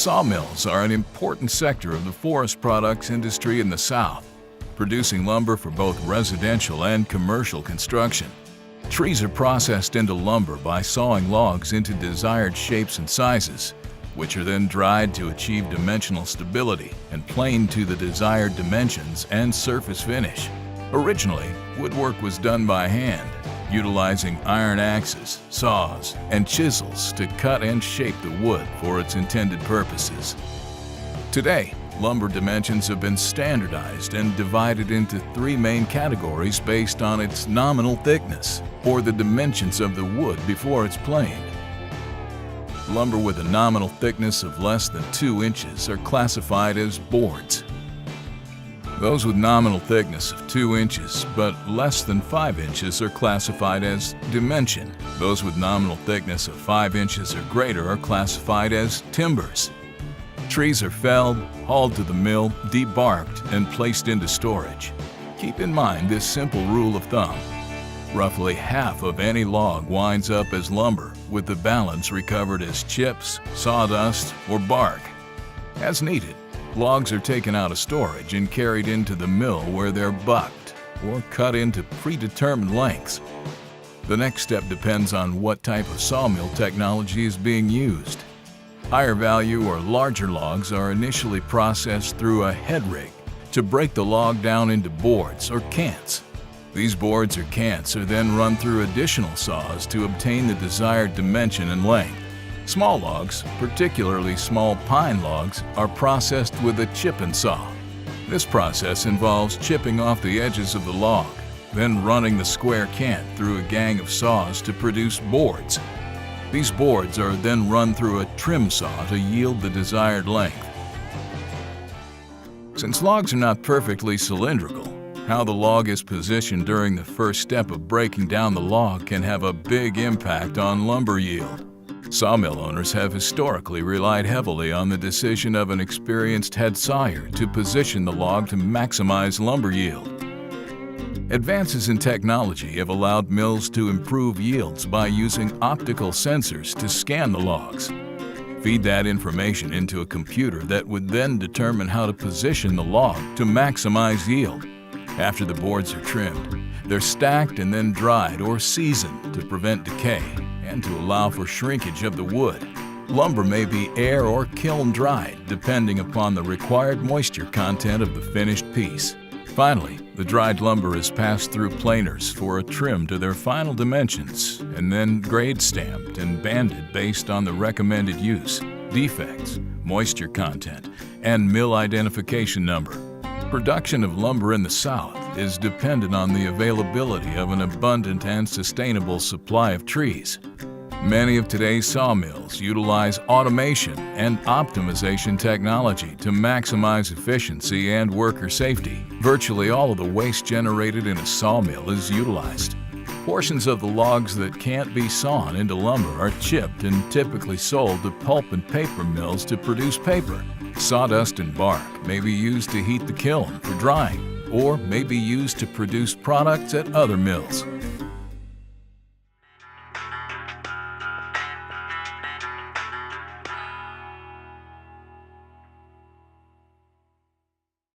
Sawmills are an important sector of the forest products industry in the South, producing lumber for both residential and commercial construction. Trees are processed into lumber by sawing logs into desired shapes and sizes, which are then dried to achieve dimensional stability and planed to the desired dimensions and surface finish. Originally, woodwork was done by hand, utilizing iron axes, saws, and chisels to cut and shape the wood for its intended purposes. Today, lumber dimensions have been standardized and divided into three main categories based on its nominal thickness, or the dimensions of the wood before it's planed. Lumber with a nominal thickness of less than 2 inches are classified as boards. Those with nominal thickness of 2 inches but less than 5 inches are classified as dimension. Those with nominal thickness of 5 inches or greater are classified as timbers. Trees are felled, hauled to the mill, debarked, and placed into storage. Keep in mind this simple rule of thumb. Roughly half of any log winds up as lumber, with the balance recovered as chips, sawdust, or bark. As needed, logs are taken out of storage and carried into the mill where they're bucked or cut into predetermined lengths. The next step depends on what type of sawmill technology is being used. Higher value or larger logs are initially processed through a head rig to break the log down into boards or cants. These boards or cants are then run through additional saws to obtain the desired dimension and length. Small logs, particularly small pine logs, are processed with a chip and saw. This process involves chipping off the edges of the log, then running the square cant through a gang of saws to produce boards. These boards are then run through a trim saw to yield the desired length. Since logs are not perfectly cylindrical, how the log is positioned during the first step of breaking down the log can have a big impact on lumber yield. Sawmill owners have historically relied heavily on the decision of an experienced head sawyer to position the log to maximize lumber yield. Advances in technology have allowed mills to improve yields by using optical sensors to scan the logs. Feed that information into a computer that would then determine how to position the log to maximize yield. After the boards are trimmed, they're stacked and then dried or seasoned to prevent decay and to allow for shrinkage of the wood. Lumber may be air or kiln dried depending upon the required moisture content of the finished piece. Finally, the dried lumber is passed through planers for a trim to their final dimensions and then grade stamped and banded based on the recommended use, defects, moisture content, and mill identification number. Production of lumber in the South is dependent on the availability of an abundant and sustainable supply of trees. Many of today's sawmills utilize automation and optimization technology to maximize efficiency and worker safety. Virtually all of the waste generated in a sawmill is utilized. Portions of the logs that can't be sawn into lumber are chipped and typically sold to pulp and paper mills to produce paper. Sawdust and bark may be used to heat the kiln for drying, or may be used to produce products at other mills.